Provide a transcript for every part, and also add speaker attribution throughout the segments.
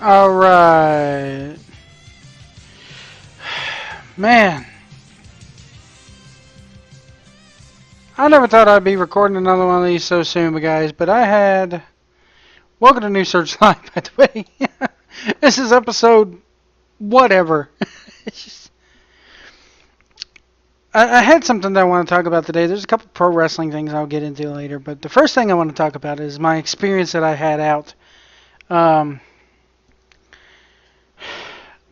Speaker 1: Alright. Man. I never thought I'd be recording another one of these so soon, guys, but I had... Welcome to New Search Live, by the way. This is episode... whatever. It's just... I had something that I want to talk about today. There's a couple pro wrestling things I'll get into later, but the first thing I want to talk about is my experience that I had out.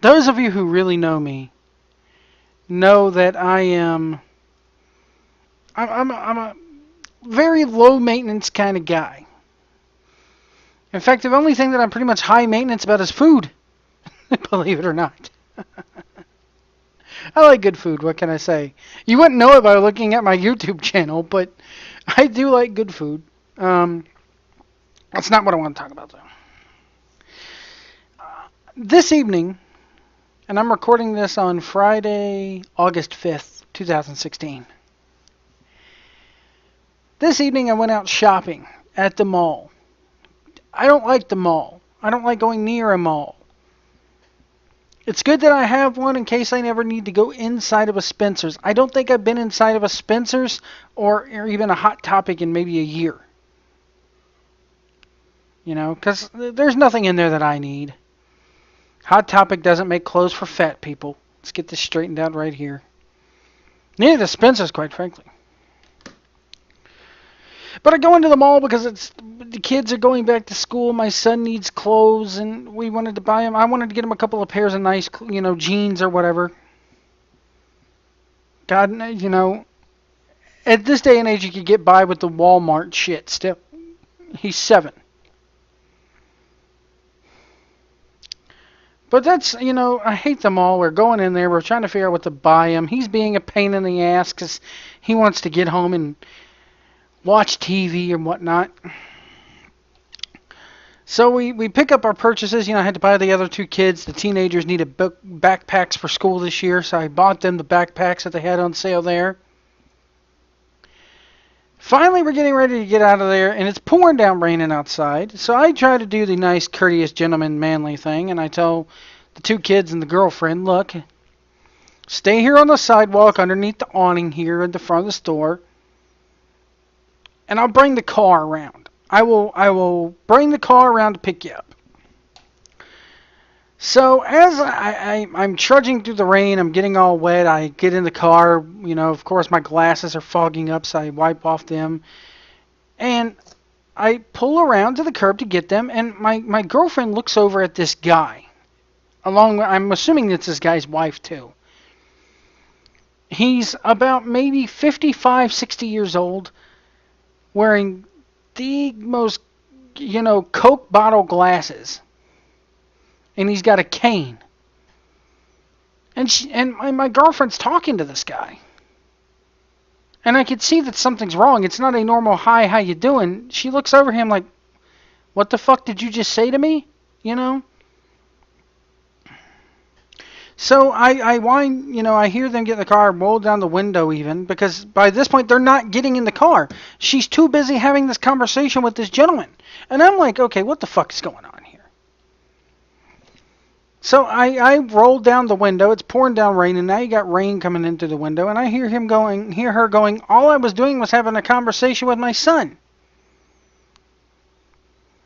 Speaker 1: Those of you who really know me know that I'm a very low maintenance kind of guy. In fact, the only thing that I'm pretty much high maintenance about is food. Believe it or not. I like good food, what can I say? You wouldn't know it by looking at my YouTube channel, but I do like good food. That's not what I want to talk about, though. This evening, and I'm recording this on Friday, August 5th, 2016. This evening I went out shopping at the mall. I don't like the mall. I don't like going near a mall. It's good that I have one in case I never need to go inside of a Spencer's. I don't think I've been inside of a Spencer's or even a Hot Topic in maybe a year. You know, because there's nothing in there that I need. Hot Topic doesn't make clothes for fat people. Let's get this straightened out right here. Neither does Spencer's, quite frankly. But I go into the mall because the kids are going back to school. My son needs clothes, and we wanted to buy him. I wanted to get him a couple of pairs of nice, jeans or whatever. God, at this day and age, you could get by with the Walmart shit still. He's 7. But that's, I hate the mall. We're going in there. We're trying to figure out what to buy him. He's being a pain in the ass because he wants to get home and watch TV and whatnot. So we pick up our purchases. I had to buy the other 2 kids. The teenagers needed backpacks for school this year, so I bought them the backpacks that they had on sale there. Finally, we're getting ready to get out of there, and it's pouring down raining outside. So I try to do the nice, courteous, gentleman, manly thing, and I tell the 2 kids and the girlfriend, look, stay here on the sidewalk underneath the awning here at the front of the store, and I'll bring the car around. I will bring the car around to pick you up. So as I'm trudging through the rain, I'm getting all wet. I get in the car. Of course, my glasses are fogging up, so I wipe off them. And I pull around to the curb to get them, and my girlfriend looks over at this guy. I'm assuming it's this guy's wife, too. He's about maybe 55, 60 years old, wearing the most, Coke bottle glasses. And he's got a cane. And my girlfriend's talking to this guy. And I could see that something's wrong. It's not a normal, hi, how you doing? She looks over him like, what the fuck did you just say to me? So I whine, I hear them get in the car, roll down the window even, because by this point they're not getting in the car. She's too busy having this conversation with this gentleman. And I'm like, okay, what the fuck is going on here? So I rolled down the window. It's pouring down rain, and now you got rain coming into the window, and I hear her going, all I was doing was having a conversation with my son.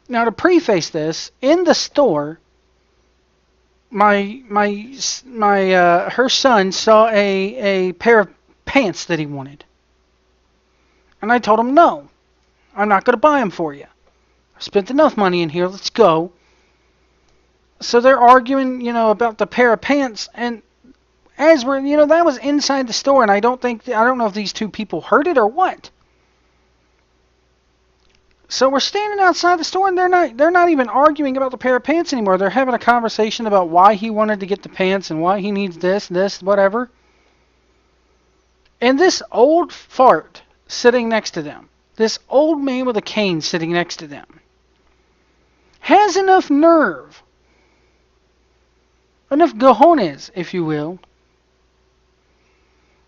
Speaker 1: Now to preface this, in the store, her son saw a pair of pants that he wanted. And I told him, no, I'm not going to buy them for you. I've spent enough money in here, let's go. So they're arguing, about the pair of pants, and as we're, that was inside the store, and I don't know if these 2 people heard it or what. So we're standing outside the store, and they're not even arguing about the pair of pants anymore. They're having a conversation about why he wanted to get the pants and why he needs this, whatever. And this old fart sitting next to them, this old man with a cane sitting next to them, has enough nerve, enough cojones, if you will,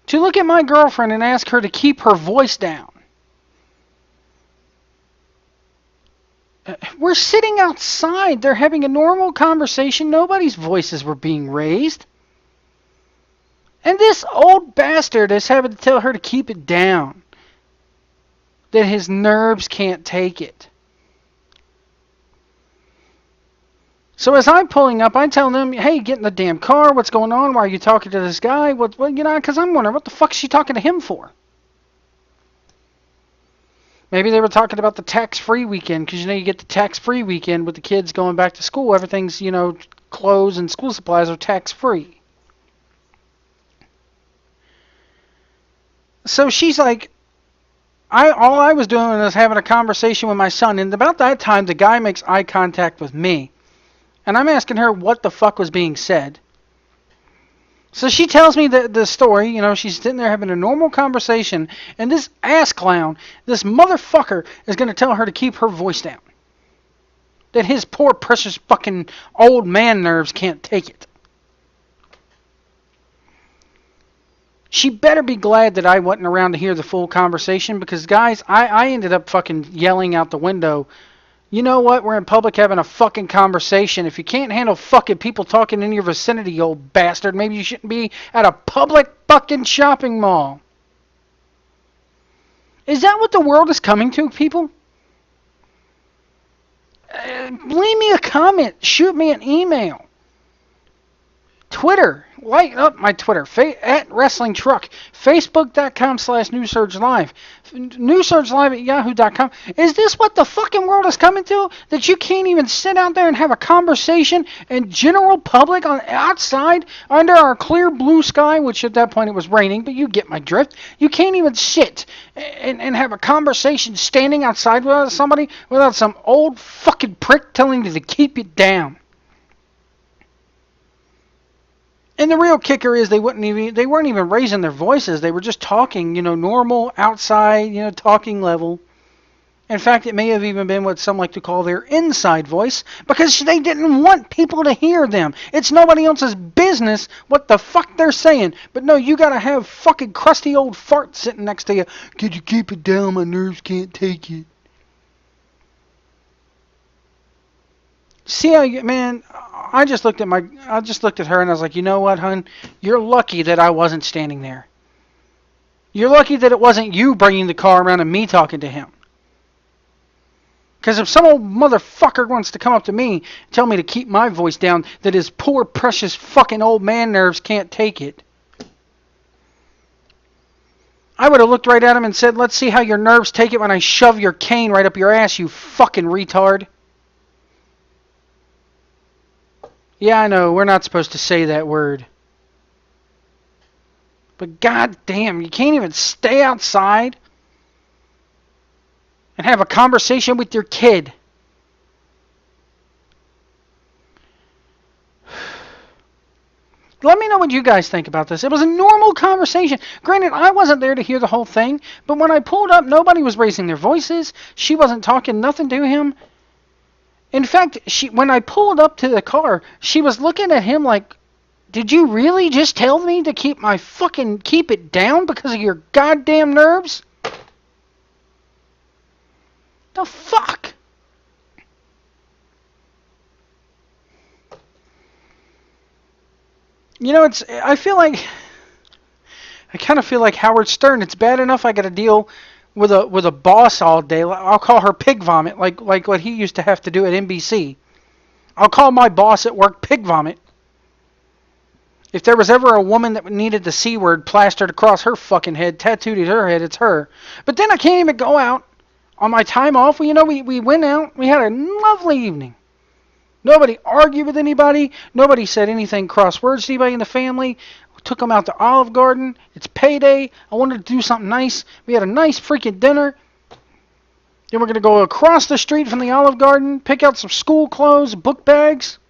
Speaker 1: to look at my girlfriend and ask her to keep her voice down. We're sitting outside. They're having a normal conversation. Nobody's voices were being raised. And this old bastard is having to tell her to keep it down. That his nerves can't take it. So as I'm pulling up, I'm telling them, hey, get in the damn car. What's going on? Why are you talking to this guy? Because I'm wondering, what the fuck is she talking to him for? Maybe they were talking about the tax-free weekend, because you get the tax-free weekend with the kids going back to school. Everything's, clothes and school supplies are tax-free. So she's like, all I was doing was having a conversation with my son, and about that time, the guy makes eye contact with me. And I'm asking her what the fuck was being said. So she tells me the story, she's sitting there having a normal conversation, and this ass clown, this motherfucker, is going to tell her to keep her voice down. That his poor, precious fucking old man nerves can't take it. She better be glad that I wasn't around to hear the full conversation, because, guys, I ended up fucking yelling out the window, you know what? We're in public having a fucking conversation. If you can't handle fucking people talking in your vicinity, you old bastard, maybe you shouldn't be at a public fucking shopping mall. Is that what the world is coming to, people? Leave me a comment. Shoot me an email. Twitter. Light up my Twitter. At Wrestling Truck. Facebook.com/NewSurgeLive. NewSurgeLive at Yahoo.com. Is this what the fucking world is coming to? That you can't even sit out there and have a conversation in general public outside under our clear blue sky, which at that point it was raining, but you get my drift. You can't even sit and have a conversation standing outside with somebody without some old fucking prick telling you to keep it down. And the real kicker is they weren't even raising their voices. They were just talking, normal, outside, talking level. In fact, it may have even been what some like to call their inside voice, because they didn't want people to hear them. It's nobody else's business what the fuck they're saying. But no, you gotta have fucking crusty old fart sitting next to you. Could you keep it down? My nerves can't take it. See how man, I just looked at her and I was like, you know what, hun? You're lucky that I wasn't standing there. You're lucky that it wasn't you bringing the car around and me talking to him. Because if some old motherfucker wants to come up to me and tell me to keep my voice down, that his poor, precious fucking old man nerves can't take it, I would have looked right at him and said, let's see how your nerves take it when I shove your cane right up your ass, you fucking retard. Yeah, I know, we're not supposed to say that word. But goddamn, you can't even stay outside and have a conversation with your kid. Let me know what you guys think about this. It was a normal conversation. Granted, I wasn't there to hear the whole thing, but when I pulled up, nobody was raising their voices. She wasn't talking nothing to him. In fact, when I pulled up to the car, she was looking at him like, did you really just tell me to keep it down because of your goddamn nerves? The fuck? I kind of feel like Howard Stern. It's bad enough I got to deal with a boss all day. I'll call her Pig Vomit, like what he used to have to do at NBC. I'll call my boss at work Pig Vomit. If there was ever a woman that needed the C word plastered across her fucking head, tattooed at her head, it's her. But then I can't even go out on my time off. We went out. We had a lovely evening. Nobody argued with anybody. Nobody said anything cross words to anybody in the family. Took them out to Olive Garden. It's payday. I wanted to do something nice. We had a nice freaking dinner. Then we're going to go across the street from the Olive Garden, pick out some school clothes, book bags,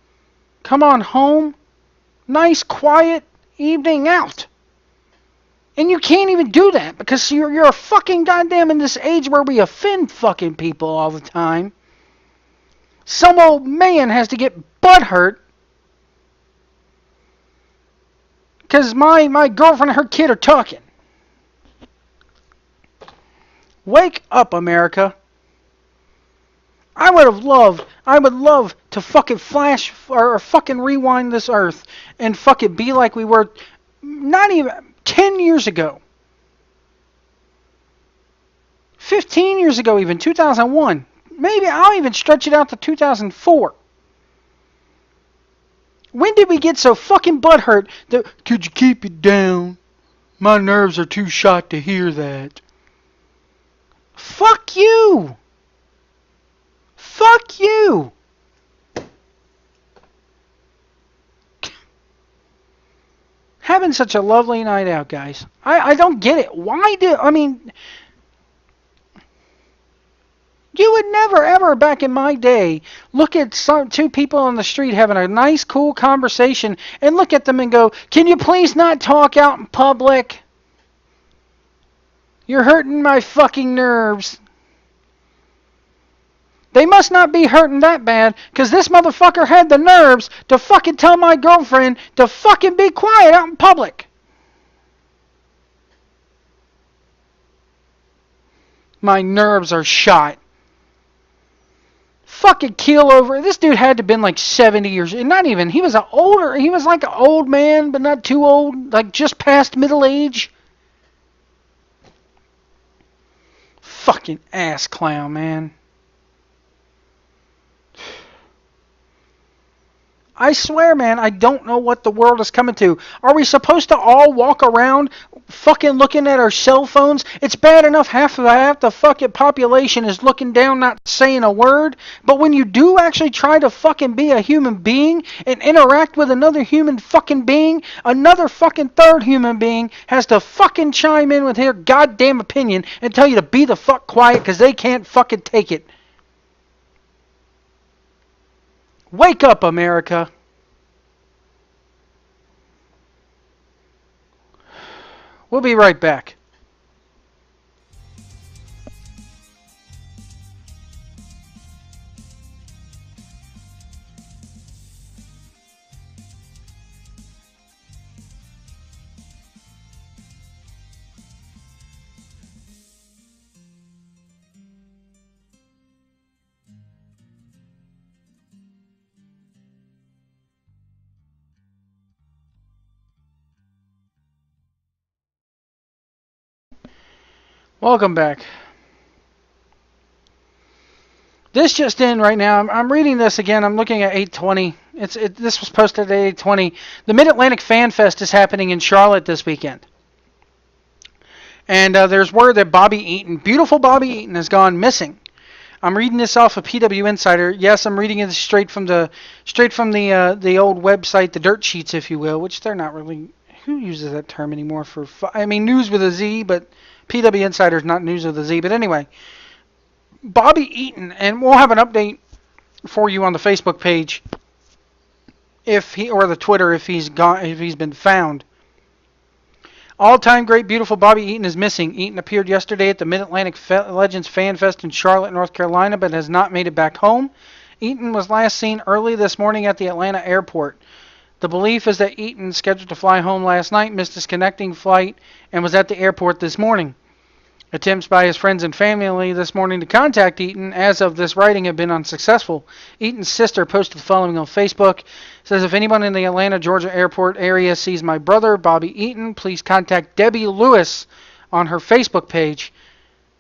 Speaker 1: come on home. Nice, quiet evening out. And you can't even do that because you're a fucking goddamn in this age where we offend fucking people all the time. Some old man has to get butthurt because my girlfriend and her kid are talking. Wake up, America. I I would love to fucking flash or fucking rewind this earth and fucking be like we were not even 10 years ago. 15 years ago even, 2001. Maybe I'll even stretch it out to 2004. When did we get so fucking butthurt that, could you keep it down? My nerves are too shot to hear that. Fuck you! Fuck you! Having such a lovely night out, guys. I don't get it. You would never, ever, back in my day, look at two people on the street having a nice, cool conversation and look at them and go, can you please not talk out in public? You're hurting my fucking nerves. They must not be hurting that bad, because this motherfucker had the nerves to fucking tell my girlfriend to fucking be quiet out in public. My nerves are shot. Fucking keel over. This dude had to have been like 70 years. Not even. He was like an old man, but not too old. Like just past middle age. Fucking ass clown, man. I swear, man, I don't know what the world is coming to. Are we supposed to all walk around fucking looking at our cell phones? It's bad enough half the fucking population is looking down, not saying a word. But when you do actually try to fucking be a human being and interact with another human fucking being, another fucking third human being has to fucking chime in with their goddamn opinion and tell you to be the fuck quiet because they can't fucking take it. Wake up, America. We'll be right back. Welcome back. This just in right now. I'm reading this again. I'm looking at 8:20. This was posted at 8:20. The Mid-Atlantic Fan Fest is happening in Charlotte this weekend. And there's word that Bobby Eaton, beautiful Bobby Eaton, has gone missing. I'm reading this off of PW Insider. Yes, I'm reading it straight from the old website, the dirt sheets, if you will, which they're not really. Who uses that term anymore news with a Z, but PW Insider is not news with a Z. But anyway, Bobby Eaton, and we'll have an update for you on the Facebook page or the Twitter if he's been found. All-time great, beautiful Bobby Eaton is missing. Eaton appeared yesterday at the Mid-Atlantic Legends Fan Fest in Charlotte, North Carolina, but has not made it back home. Eaton was last seen early this morning at the Atlanta airport. The belief is that Eaton, scheduled to fly home last night, missed his connecting flight and was at the airport this morning. Attempts by his friends and family this morning to contact Eaton, as of this writing, have been unsuccessful. Eaton's sister posted the following on Facebook. Says, if anyone in the Atlanta, Georgia airport area sees my brother, Bobby Eaton, please contact Debbie Lewis on her Facebook page.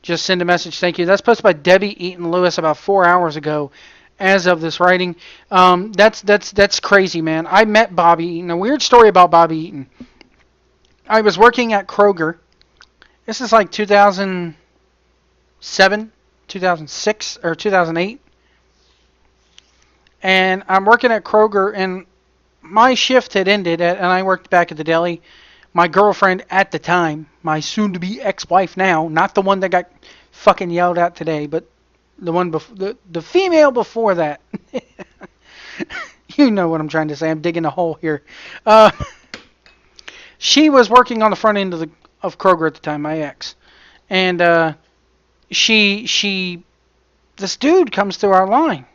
Speaker 1: Just send a message. Thank you. That's posted by Debbie Eaton Lewis about 4 hours ago. As of this writing, that's crazy, man. I met Bobby Eaton. A weird story about Bobby Eaton. I was working at Kroger. This is like 2007, 2006, or 2008. And I'm working at Kroger, and my shift had ended, and I worked back at the deli. My girlfriend at the time, my soon-to-be ex-wife now, not the one that got fucking yelled at today, but the one the female before that. You know what I'm trying to say. I'm digging a hole here. She was working on the front end of Kroger at the time, my ex. And this dude comes through our line.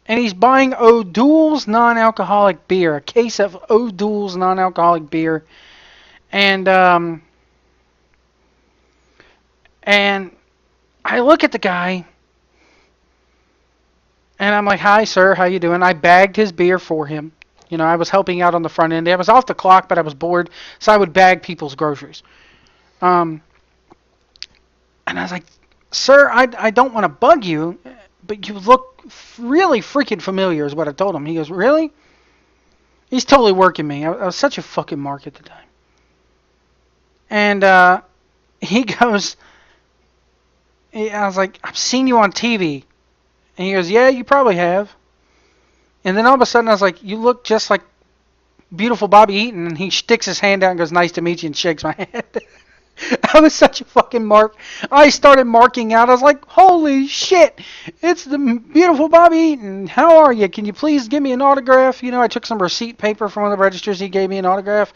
Speaker 1: And he's buying O'Doul's non-alcoholic beer, a case of O'Doul's non-alcoholic beer. And I look at the guy, And I'm like, "Hi, sir. How you doing?" I bagged his beer for him. You know, I was helping out on the front end. I was off the clock, but I was bored, so I would bag people's groceries. Um, and I was like, "Sir, I don't want to bug you, but you look really freaking familiar," is what I told him. He goes, "Really?" He's totally working me. I was such a fucking mark at the time. And he goes, I was like, "I've seen you on TV." And he goes, "Yeah, you probably have." And then all of a sudden I was like, "You look just like beautiful Bobby Eaton." And he sticks his hand out and goes, "Nice to meet you," and shakes my hand. I was such a fucking mark. I started marking out. I was like, "Holy shit, it's the beautiful Bobby Eaton. How are you? Can you please give me an autograph?" You know, I took some receipt paper from one of the registers. He gave me an autograph.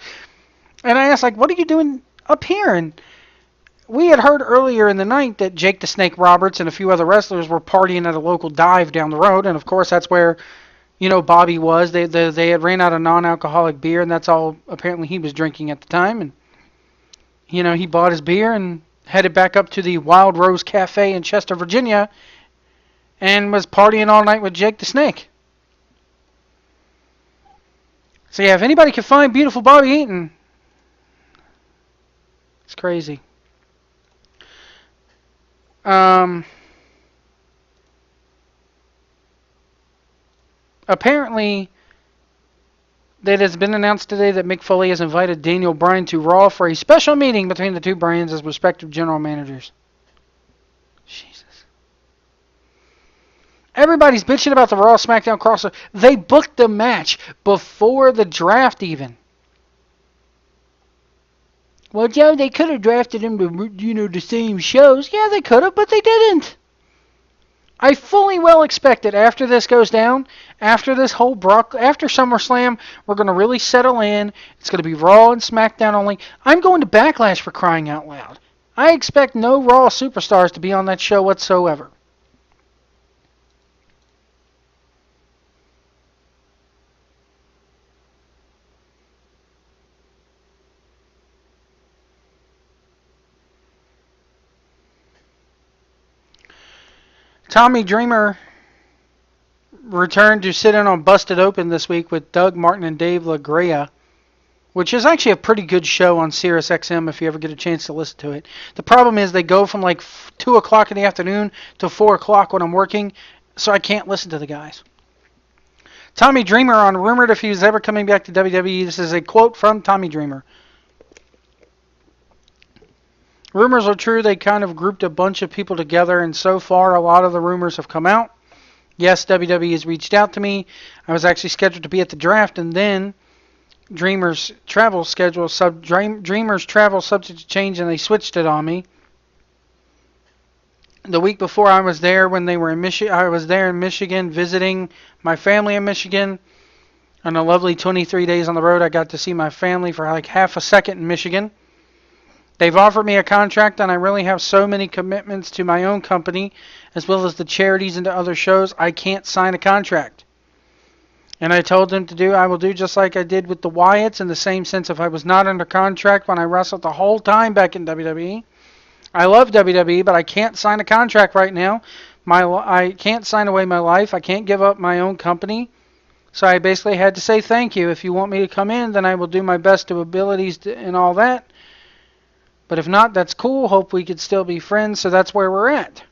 Speaker 1: And I asked, like, "What are you doing up here?" And we had heard earlier in the night that Jake the Snake Roberts and a few other wrestlers were partying at a local dive down the road. And, of course, that's where, you know, Bobby was. They had ran out of non-alcoholic beer, and that's all apparently he was drinking at the time. And, you know, he bought his beer and headed back up to the Wild Rose Cafe in Chester, Virginia, and was partying all night with Jake the Snake. So, yeah, if anybody can find beautiful Bobby Eaton, it's crazy. Um, Apparently, it has been announced today that Mick Foley has invited Daniel Bryan to Raw for a special meeting between the two brands as respective general managers. Jesus. Everybody's bitching about the Raw SmackDown crossover. They booked the match before the draft even. Well, Joe, they could have drafted him to, you know, the same shows. Yeah, they could have, but they didn't. I fully well expect that after this goes down, after this whole after SummerSlam, we're going to really settle in. It's going to be Raw and SmackDown only. I'm going to Backlash, for crying out loud. I expect no Raw superstars to be on that show whatsoever. Tommy Dreamer returned to sit in on Busted Open this week with Doug Martin and Dave LaGreia, which is actually a pretty good show on SiriusXM if you ever get a chance to listen to it. The problem is they go from like 2 o'clock in the afternoon to 4 o'clock when I'm working, so I can't listen to the guys. Tommy Dreamer on rumored if he was ever coming back to WWE. This is a quote from Tommy Dreamer. Rumors are true. They kind of grouped a bunch of people together, and so far a lot of the rumors have come out. Yes, WWE has reached out to me. I was actually scheduled to be at the draft, and then Dreamer's travel schedule, Dreamer's travel subject to change, and they switched it on me. The week before I was there, when they were in Michigan, I was there in Michigan visiting my family in Michigan. On a lovely 23 days on the road, I got to see my family for like half a second in Michigan. They've offered me a contract, and I really have so many commitments to my own company, as well as the charities and to other shows, I can't sign a contract. And I told them I will do just like I did with the Wyatts, in the same sense if I was not under contract when I wrestled the whole time back in WWE. I love WWE, but I can't sign a contract right now. I can't sign away my life. I can't give up my own company. So I basically had to say thank you. If you want me to come in, then I will do my best to abilities and all that. But if not, that's cool. Hope we could still be friends. So that's where we're at.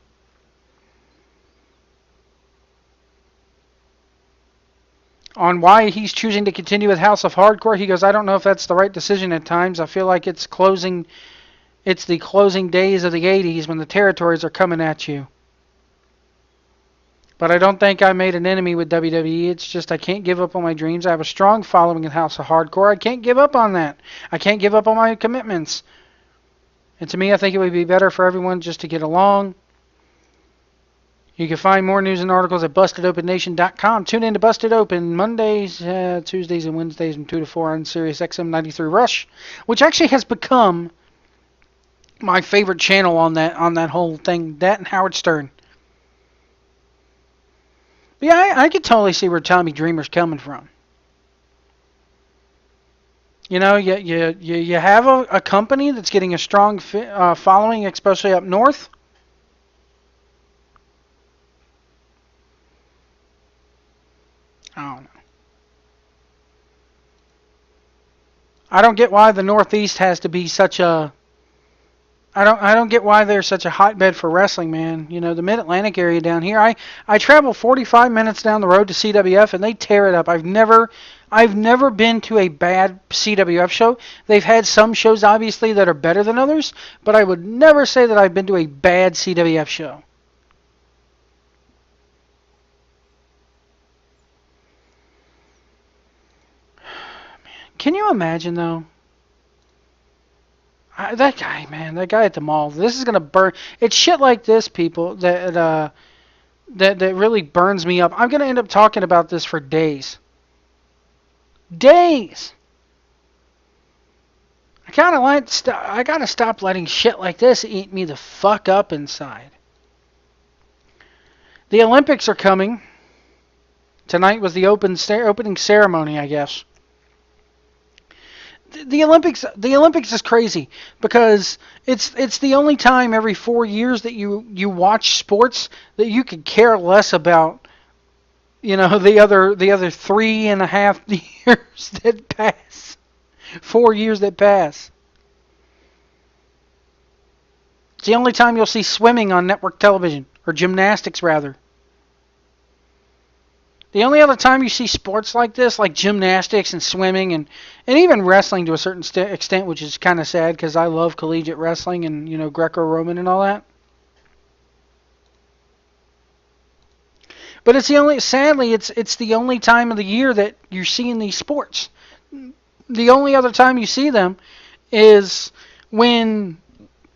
Speaker 1: On why he's choosing to continue with House of Hardcore, he goes, I don't know if that's the right decision at times. I feel like it's the closing days of the 80s when the territories are coming at you. But I don't think I made an enemy with WWE. It's just I can't give up on my dreams. I have a strong following in House of Hardcore. I can't give up on that. I can't give up on my commitments. And to me, I think it would be better for everyone just to get along. You can find more news and articles at BustedOpenNation.com. Tune in to Busted Open Mondays, Tuesdays, and Wednesdays from 2 to 4 on SiriusXM 93 Rush, which actually has become my favorite channel on that whole thing. That and Howard Stern. But yeah, I could totally see where Tommy Dreamer's coming from. You know, you have a company that's getting a strong following, especially up north. I don't know. I don't get why the Northeast has to be such a. I don't get why they're such a hotbed for wrestling, man. You know, the Mid-Atlantic area down here. I travel 45 minutes down the road to CWF and they tear it up. I've never been to a bad CWF show. They've had some shows obviously that are better than others, but I would never say that I've been to a bad CWF show. Can you imagine though? That guy, man, that guy at the mall. This is gonna burn. It's shit like this, people, that really burns me up. I'm gonna end up talking about this for days. Days. I gotta stop letting shit like this eat me the fuck up inside. The Olympics are coming. Tonight was the opening ceremony, I guess. The Olympics is crazy because it's the only time every 4 years that you watch sports that you could care less about, you know, the other 3.5 years that pass, 4 years that pass. It's the only time you'll see swimming on network television, or gymnastics rather. The only other time you see sports like this, like gymnastics and swimming and even wrestling to a certain extent, which is kind of sad because I love collegiate wrestling and, you know, Greco-Roman and all that. But sadly, it's the only time of the year that you're seeing these sports. The only other time you see them is when,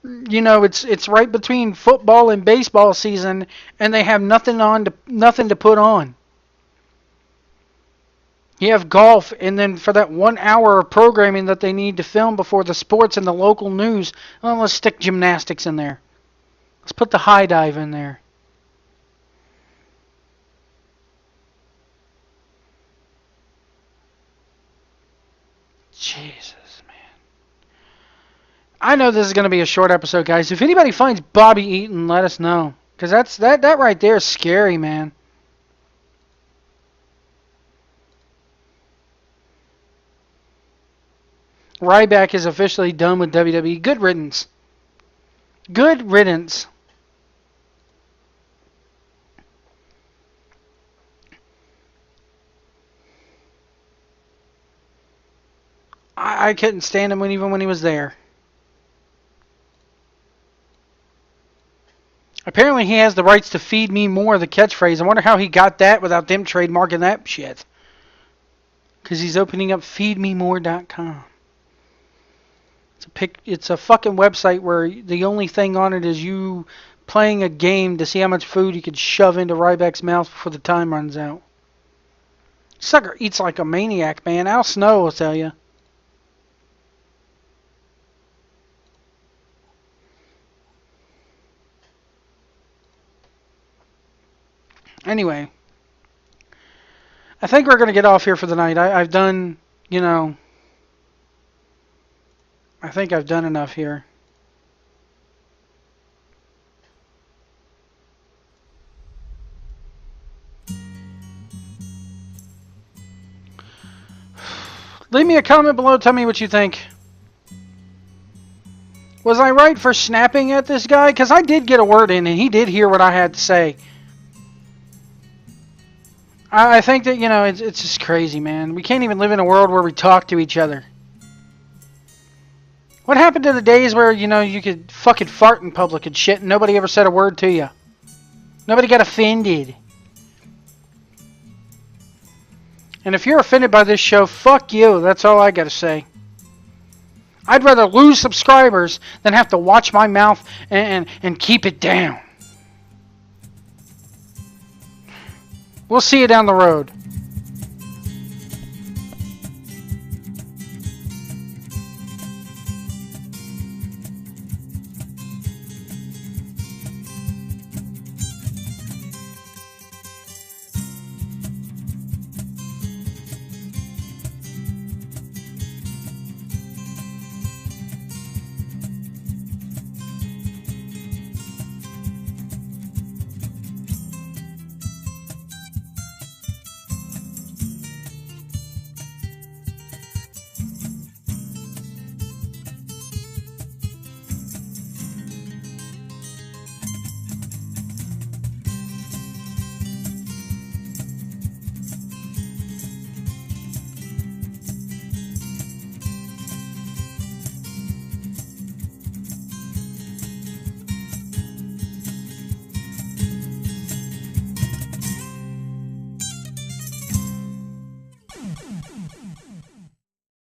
Speaker 1: you know, it's right between football and baseball season and they have nothing to put on. You have golf, and then for that 1 hour of programming that they need to film before the sports and the local news, well, let's stick gymnastics in there. Let's put the high dive in there. Jesus, man. I know this is going to be a short episode, guys. If anybody finds Bobby Eaton, let us know. Because that right there is scary, man. Ryback is officially done with WWE. Good riddance. Good riddance. I couldn't stand him even when he was there. Apparently he has the rights to Feed Me More, the catchphrase. I wonder how he got that without them trademarking that shit. Because he's opening up feedmemore.com. It's a fucking website where the only thing on it is you playing a game to see how much food you could shove into Ryback's mouth before the time runs out. Sucker eats like a maniac, man. Al Snow will tell you. Anyway, I think we're going to get off here for the night. I've done, you know, I think I've done enough here. Leave me a comment below. Tell me what you think. Was I right for snapping at this guy? Because I did get a word in and he did hear what I had to say. I think that, you know, it's just crazy, man. We can't even live in a world where we talk to each other. What happened to the days where, you know, you could fucking fart in public and shit and nobody ever said a word to you? Nobody got offended. And if you're offended by this show, fuck you. That's all I gotta say. I'd rather lose subscribers than have to watch my mouth and keep it down. We'll see you down the road.